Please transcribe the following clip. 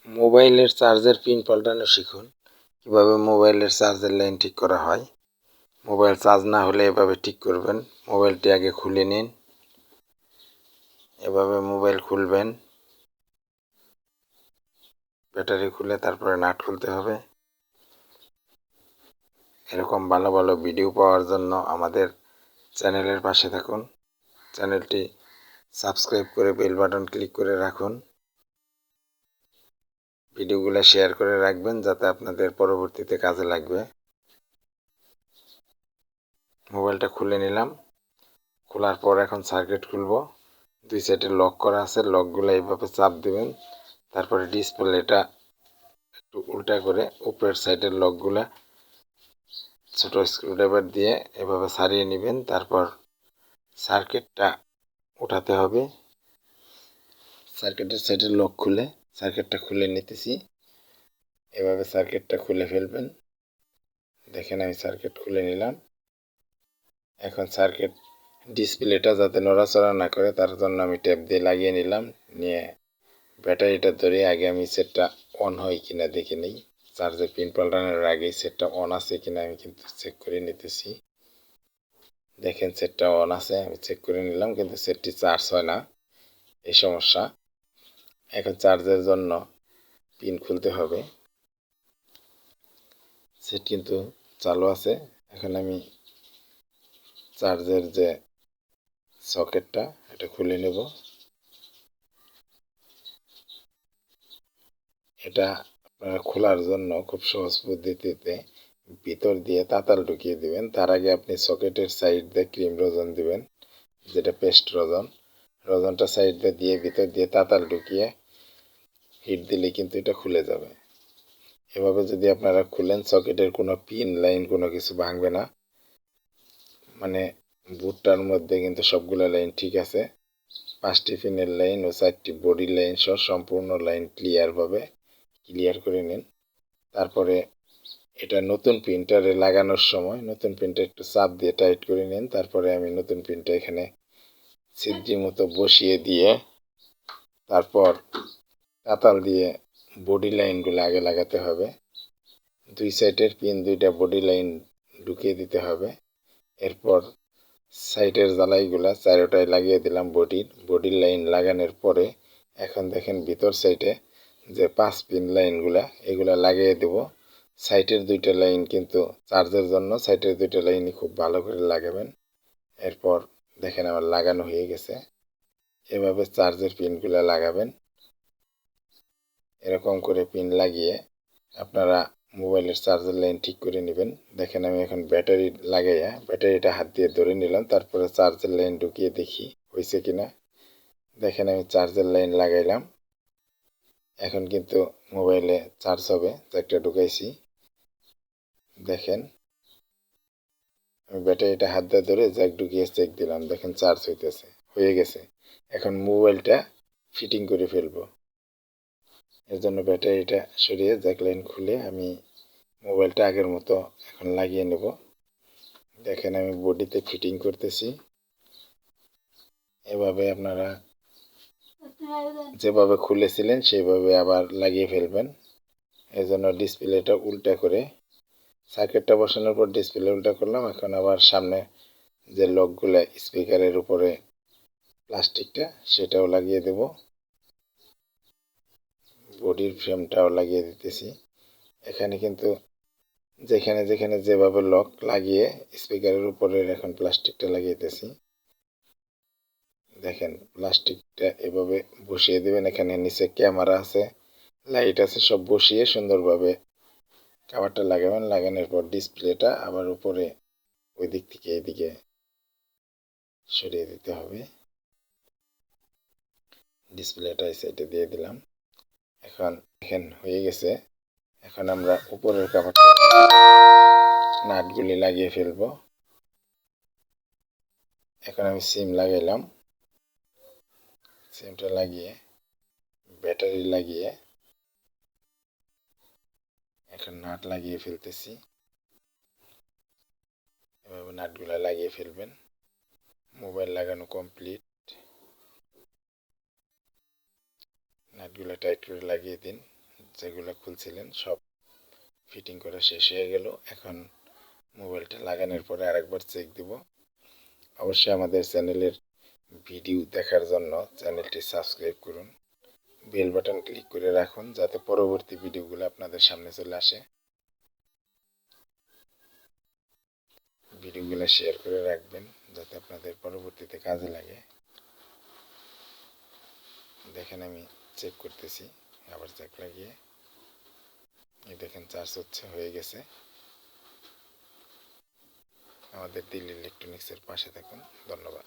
মোবাইলের চার্জের পিন পাল্টানো শিখুন। কিভাবে মোবাইলের চার্জের লাইন ঠিক করা হয়। মোবাইল চার্জ না হলে এভাবে ঠিক করবেন। মোবাইলটি আগে খুলে নিন। এভাবে মোবাইল খুলবেন, ব্যাটারি খুলে তারপরে নাট খুলতে হবে। এরকম ভালো ভালো ভিডিও পাওয়ার জন্য আমাদের চ্যানেলের পাশে থাকুন। চ্যানেলটি সাবস্ক্রাইব করে বেল বাটন ক্লিক করে রাখুন। ভিডিওগুলো শেয়ার করে রাখবেন যাতে আপনাদের পরবর্তীতে কাজে লাগবে। মোবাইলটা খুলে নিলাম। খোলার পর এখন সার্কিট খুলব। দুই সাইডে লক করা আছে, লকগুলো এইভাবে চাপ দিবেন। তারপরে ডিসপ্লেটা একটু উল্টা করে উপরের সাইডের লকগুলা ছোট স্ক্রুড্রাইভার দিয়ে এভাবে সারিয়ে নেবেন। তারপর সার্কিটটা উঠাতে হবে। সার্কিটের সাইডের লক খুলে সার্কিটটা খুলে নিতেছি। এভাবে সার্কিটটা খুলে ফেলবেন। দেখেন আমি সার্কিট খুলে নিলাম। এখন সার্কিট ডিসপ্লেটা যাতে নড়াচড়া না করে তার জন্য আমি টেপ দিয়ে লাগিয়ে নিলাম। নিয়ে ব্যাটারিটা ধরে আগে আমি সেটটা অন হয় কিনা দেখে নিই। চার্জের পিন পাল্টানোর আগেই সেটটা অন আছে কিনা আমি কিন্তু চেক করে নিতেছি। দেখেন সেটটা অন আছে, আমি চেক করে নিলাম, কিন্তু সেটটি চার্জ হয় না, এই সমস্যা। এখন চার্জের জন্য পিন খুলতে হবে। সেট কিন্তু চালু আছে। এখন আমি চার্জের যে সকেটটা এটা খুলে নেব। এটা আপনারা খোলার জন্য খুব সহজ পদ্ধতিতে ভিতর দিয়ে তাতাল ঢুকিয়ে দিবেন। তার আগে আপনি সকেটের সাইড দিয়ে ক্রিম রোজন দিবেন, যেটা পেস্ট রোজন। রোজনটা সাইড দিয়ে ভিতর দিয়ে তাতাল ঢুকিয়ে হিট দিলে কিন্তু এটা খুলে যাবে। এভাবে যদি আপনারা খুলেন সকেটের কোনো পিন লাইন কোনো কিছু ভাঙবে না। মানে বুটটার মধ্যে কিন্তু সবগুলো লাইন ঠিক আছে। 5টি পিনের লাইন ও 4টি বডি লাইন সহ সম্পূর্ণ লাইন ক্লিয়ার করে নিন। তারপরে এটা নতুন প্রিন্টারে লাগানোর সময় নতুন প্রিন্টার একটু চাপ দিয়ে টাইট করে নিন। তারপরে আমি নতুন প্রিন্টার এখানে ছিদ্রি মতো বসিয়ে দিয়ে তারপর তাতাল দিয়ে বডি লাইনগুলো আগে লাগাতে হবে। দুই সাইডের পিন দুইটা বডি লাইন ঢুকিয়ে দিতে হবে। এরপর সাইডের জ্বালাইগুলা চারোটায় লাগিয়ে দিলাম। বডির লাইন লাগানোর পরে এখন দেখেন ভিতর সাইডে যে 5 পিন লাইনগুলা এগুলা লাগিয়ে দেব। সাইডের দুইটা লাইন কিন্তু চার্জের জন্য, সাইডের দুইটা লাইনই খুব ভালো করে লাগাবেন। এরপর দেখেন আমার লাগানো হয়ে গেছে। এভাবে চার্জের পিনগুলা লাগাবেন। এরকম করে পিন লাগিয়ে আপনারা মোবাইলের চার্জের লাইন ঠিক করে নেবেন। দেখেন আমি এখন ব্যাটারি লাগাইয়া ব্যাটারিটা হাত দিয়ে ধরে নিলাম। তারপরে চার্জের লাইন ঢুকিয়ে দেখি হয়েছে কিনা। দেখেন আমি চার্জের লাইন লাগাইলাম। এখন কিন্তু মোবাইলে চার্জ হবে। একটা ঢুকাইছি, দেখেন আমি ব্যাটারিটা হাত দিয়ে ধরে জ্যাক ঢুকিয়ে চেক দিলাম। দেখেন চার্জ হয়ে গেছে। এখন মোবাইলটা ফিটিং করে ফেলবো। এর জন্য ব্যাটারিটা সরিয়ে জ্যাক লাইন খুলে আমি মোবাইলটা আগের মতো এখন লাগিয়ে নেব। দেখেন আমি বডিতে ফিটিং করতেছি। এভাবে আপনারা যেভাবে খুলেছিলেন সেভাবে আবার লাগিয়ে ফেলবেন। এই জন্য ডিসপ্লেটা উল্টা করে সার্কিটটা বসানোর পর ডিসপ্লে উল্টা করলাম। এখন আবার সামনে যে লকগুলো স্পিকারের উপরে প্লাস্টিকটা সেটাও লাগিয়ে দেব। বডির ফ্রেমটাও লাগিয়ে দিতেছি। এখানে কিন্তু যেখানে যেখানে যেভাবে লক লাগিয়ে স্পিকারের উপরে এখন প্লাস্টিকটা লাগিয়েতেছি। দেখেন প্লাস্টিকটা এভাবে বসিয়ে দেবেন। এখানে নিচে ক্যামেরা আছে, লাইট আছে, সব বসিয়ে সুন্দরভাবে কাভারটা লাগাবেন। লাগানোর পর ডিসপ্লেটা আবার উপরে ওই দিক থেকে এইদিকে সরিয়ে দিতে হবে। ডিসপ্লেটা এই সাইডে দিয়ে দিলাম। এখন দেখেন হয়ে গেছে। এখন আমরা উপরের কাভারটা নাটগুলি লাগিয়ে ফেলবো। এখন আমি সিম লাগাইলাম। সিমটা লাগিয়ে ব্যাটারি লাগিয়ে এখন নাট লাগিয়ে ফেলতেছি। এভাবে নাটগুলো লাগিয়ে ফেলবেন। মোবাইল লাগানো কমপ্লিট। নাটগুলো টাইট করে লাগিয়ে দিন। যেগুলো খুলছিলেন সব ফিটিং করা শেষ হয়ে গেল। এখন মোবাইলটা লাগানোর পরে আরেকবার চেক দিব। অবশ্যই আমাদের চ্যানেলের ভিডিও দেখার জন্য চ্যানেলটি সাবস্ক্রাইব করুন, বেল বাটন ক্লিক করে রাখুন যাতে পরবর্তী ভিডিওগুলো আপনাদের সামনে চলে আসে। ভিডিওগুলো শেয়ার করে রাখবেন যাতে আপনাদের পরবর্তীতে কাজে লাগে। দেখেন আমি চেক করতেছি, আবার চেক লাগিয়ে এই দেখেন চার্জ হচ্ছে, হয়ে গেছে। আমাদের দিল্লি ইলেকট্রনিক্সের পাশে থাকুন। ধন্যবাদ।